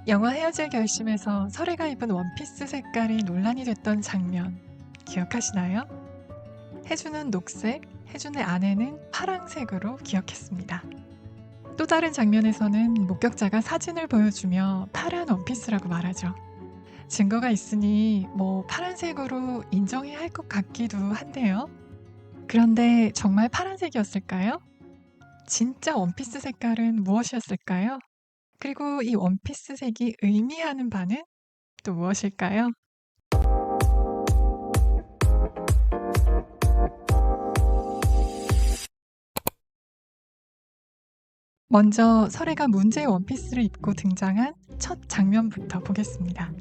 영화 헤어질 결심에서 설애가 입은 원피스 색깔이 논란이 됐던 장면 기억하시나요? 혜주는 녹색, 혜준의 아내는 파랑색으로 기억했습니다. 또 다른 장면에서는 목격자가 사진을 보여주며 파란 원피스라고 말하죠. 증거가 있으니 파란색으로 인정해야 할 것 같기도 한데요. 그런데 정말 파란색이었을까요? 진짜 원피스 색깔은 무엇이었을까요? 그리고 이 원피스 색이 의미하는 바는 또 무엇일까요? 먼저 설애가 문제의 원피스를 입고 등장한 첫 장면부터 보겠습니다.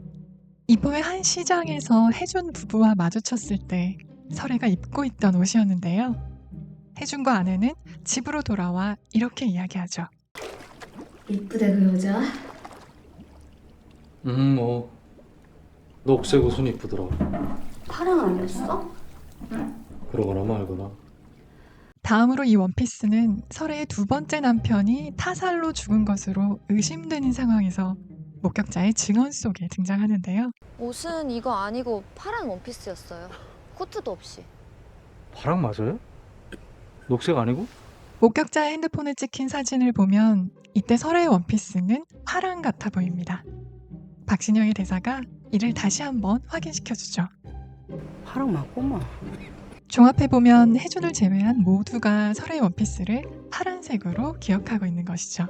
이번에 한 시장에서 혜준 부부와 마주쳤을 때 설애가 입고 있던 옷이었는데요. 혜준과 아내는 집으로 돌아와 이렇게 이야기하죠. 이쁘대 그 여자. 뭐 녹색 옷은 이쁘더라. 파랑 아니었어? 그러거나 말거나. 다음으로 이 원피스는 설애의 두 번째 남편이 타살로 죽은 것으로 의심되는 상황에서 목격자의 증언 속에 등장하는데요. 옷은 이거 아니고 파란 원피스였어요. 코트도 없이. 파랑 맞아요? 녹색 아니고? 목격자의 핸드폰에 찍힌 사진을 보면 이때 설애의 원피스는 파랑 같아 보입니다. 박신영의 대사가 이를 다시 한번 확인시켜주죠. 파랑 맞구만. 종합해보면 혜준을 제외한 모두가 설애의 원피스를 파란색으로 기억하고 있는 것이죠.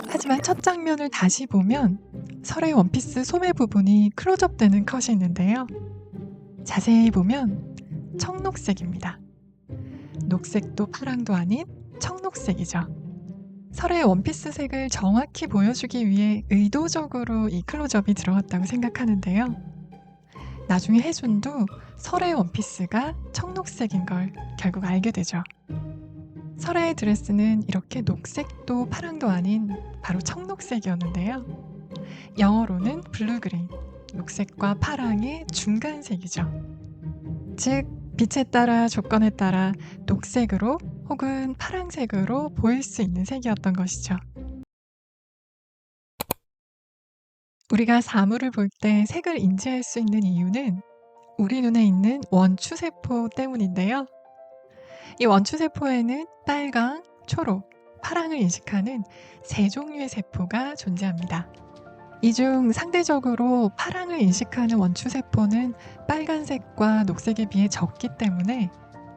하지만 첫 장면을 다시 보면 설애의 원피스 소매 부분이 클로즈업되는 컷이 있는데요. 자세히 보면 청록색입니다. 녹색도 파랑도 아닌 청록색이죠. 설애의 원피스 색을 정확히 보여주기 위해 의도적으로 이 클로즈업이 들어갔다고 생각하는데요. 나중에 혜준도 설애의 원피스가 청록색인 걸 결국 알게 되죠. 설애의 드레스는 이렇게 녹색도 파랑도 아닌 바로 청록색이었는데요. 영어로는 블루그린, 녹색과 파랑의 중간색이죠. 즉, 빛에 따라 조건에 따라 녹색으로 혹은 파랑색으로 보일 수 있는 색이었던 것이죠. 우리가 사물을 볼 때 색을 인지할 수 있는 이유는 우리 눈에 있는 원추세포 때문인데요. 이 원추세포에는 빨강, 초록, 파랑을 인식하는 세 종류의 세포가 존재합니다. 이 중 상대적으로 파랑을 인식하는 원추세포는 빨간색과 녹색에 비해 적기 때문에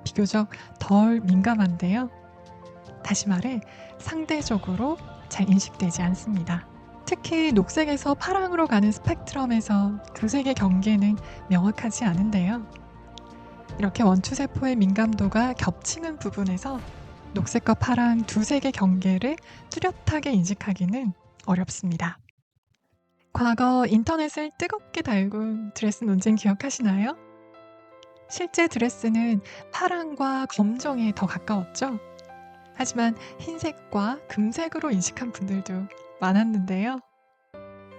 비교적 덜 민감한데요. 다시 말해 상대적으로 잘 인식되지 않습니다. 특히 녹색에서 파랑으로 가는 스펙트럼에서 두 색의 경계는 명확하지 않은데요. 이렇게 원추세포의 민감도가 겹치는 부분에서 녹색과 파랑 두 색의 경계를 뚜렷하게 인식하기는 어렵습니다. 과거 인터넷을 뜨겁게 달군 드레스 논쟁 기억하시나요? 실제 드레스는 파랑과 검정에 더 가까웠죠? 하지만 흰색과 금색으로 인식한 분들도 많았는데요.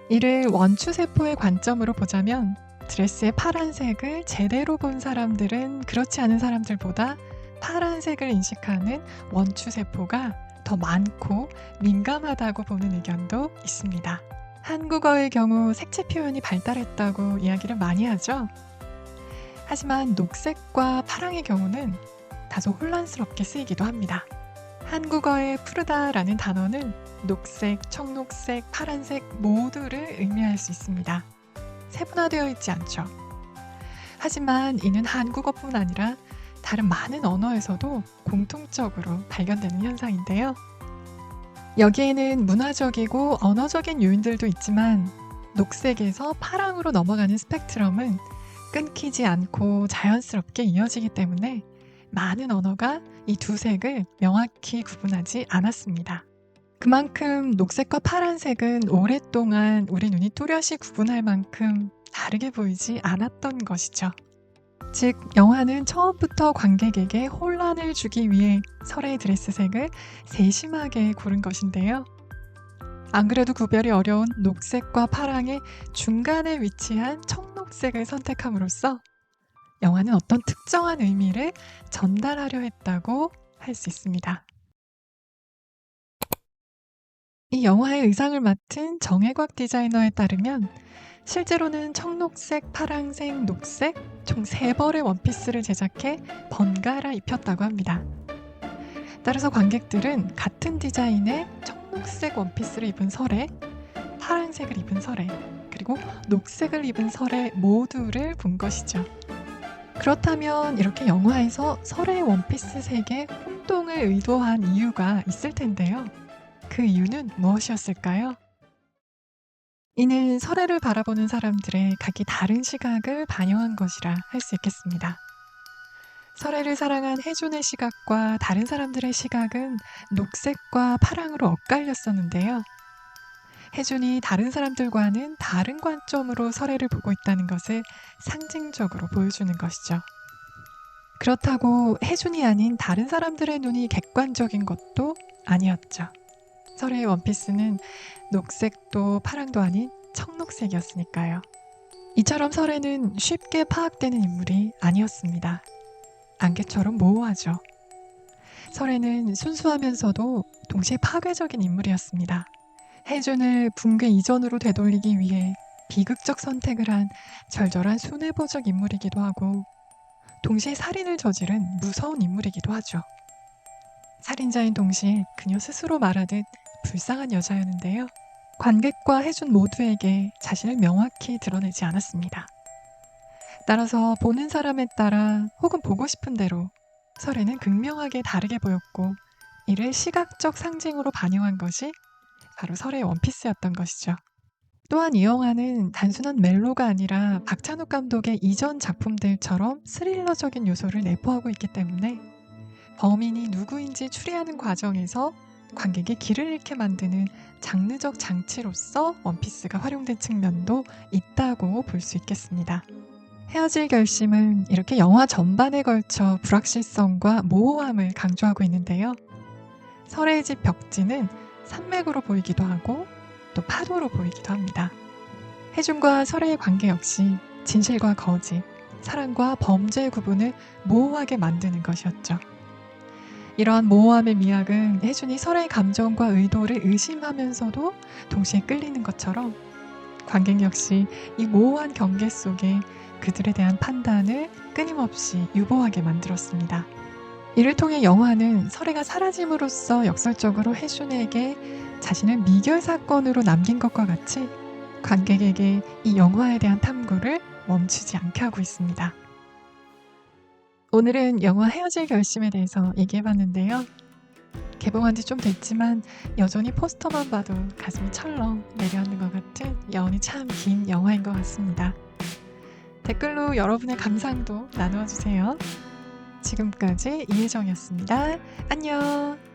이를 원추세포의 관점으로 보자면 드레스의 파란색을 제대로 본 사람들은 그렇지 않은 사람들보다 파란색을 인식하는 원추세포가 더 많고 민감하다고 보는 의견도 있습니다. 한국어의 경우 색채 표현이 발달했다고 이야기를 많이 하죠. 하지만 녹색과 파랑의 경우는 다소 혼란스럽게 쓰이기도 합니다. 한국어의 푸르다라는 단어는 녹색, 청록색, 파란색 모두를 의미할 수 있습니다. 세분화되어 있지 않죠. 하지만 이는 한국어뿐 아니라 다른 많은 언어에서도 공통적으로 발견되는 현상인데요. 여기에는 문화적이고 언어적인 요인들도 있지만 녹색에서 파랑으로 넘어가는 스펙트럼은 끊기지 않고 자연스럽게 이어지기 때문에 많은 언어가 이 두 색을 명확히 구분하지 않았습니다. 그만큼 녹색과 파란색은 오랫동안 우리 눈이 뚜렷이 구분할 만큼 다르게 보이지 않았던 것이죠. 즉, 영화는 처음부터 관객에게 혼란을 주기 위해 설애의 드레스색을 세심하게 고른 것인데요. 안 그래도 구별이 어려운 녹색과 파랑의 중간에 위치한 청록색을 선택함으로써 영화는 어떤 특정한 의미를 전달하려 했다고 할 수 있습니다. 이 영화의 의상을 맡은 정혜곽 디자이너에 따르면 실제로는 청록색, 파랑색, 녹색 총 3벌의 원피스를 제작해 번갈아 입혔다고 합니다. 따라서 관객들은 같은 디자인의 청록색 원피스를 입은 설에, 파랑색을 입은 설에, 그리고 녹색을 입은 설에 모두를 본 것이죠. 그렇다면 이렇게 영화에서 설의 원피스 색의 혼동을 의도한 이유가 있을 텐데요. 그 이유는 무엇이었을까요? 이는 설애를 바라보는 사람들의 각기 다른 시각을 반영한 것이라 할 수 있겠습니다. 설애를 사랑한 혜준의 시각과 다른 사람들의 시각은 녹색과 파랑으로 엇갈렸었는데요. 혜준이 다른 사람들과는 다른 관점으로 설애를 보고 있다는 것을 상징적으로 보여주는 것이죠. 그렇다고 혜준이 아닌 다른 사람들의 눈이 객관적인 것도 아니었죠. 설애의 원피스는 녹색도 파랑도 아닌 청록색이었으니까요. 이처럼 설애는 쉽게 파악되는 인물이 아니었습니다. 안개처럼 모호하죠. 설애는 순수하면서도 동시에 파괴적인 인물이었습니다. 혜준을 붕괴 이전으로 되돌리기 위해 비극적 선택을 한 절절한 순애보적 인물이기도 하고 동시에 살인을 저지른 무서운 인물이기도 하죠. 살인자인 동시에 그녀 스스로 말하듯 불쌍한 여자였는데요. 관객과 혜준 모두에게 자신을 명확히 드러내지 않았습니다. 따라서 보는 사람에 따라 혹은 보고 싶은 대로 설애는 극명하게 다르게 보였고 이를 시각적 상징으로 반영한 것이 바로 설애의 원피스였던 것이죠. 또한 이 영화는 단순한 멜로가 아니라 박찬욱 감독의 이전 작품들처럼 스릴러적인 요소를 내포하고 있기 때문에 범인이 누구인지 추리하는 과정에서 관객이 길을 잃게 만드는 장르적 장치로서 원피스가 활용된 측면도 있다고 볼 수 있겠습니다. 헤어질 결심은 이렇게 영화 전반에 걸쳐 불확실성과 모호함을 강조하고 있는데요. 설애의 집 벽지는 산맥으로 보이기도 하고 또 파도로 보이기도 합니다. 혜준과 설애의 관계 역시 진실과 거짓, 사랑과 범죄의 구분을 모호하게 만드는 것이었죠. 이러한 모호함의 미학은 혜준이 설애의 감정과 의도를 의심하면서도 동시에 끌리는 것처럼 관객 역시 이 모호한 경계 속에 그들에 대한 판단을 끊임없이 유보하게 만들었습니다. 이를 통해 영화는 설애가 사라짐으로써 역설적으로 혜준에게 자신을 미결 사건으로 남긴 것과 같이 관객에게 이 영화에 대한 탐구를 멈추지 않게 하고 있습니다. 오늘은 영화 헤어질 결심에 대해서 얘기해봤는데요. 개봉한 지 좀 됐지만 여전히 포스터만 봐도 가슴이 철렁 내려앉는 것 같은 여운이 참 긴 영화인 것 같습니다. 댓글로 여러분의 감상도 나누어주세요. 지금까지 이혜정이었습니다. 안녕.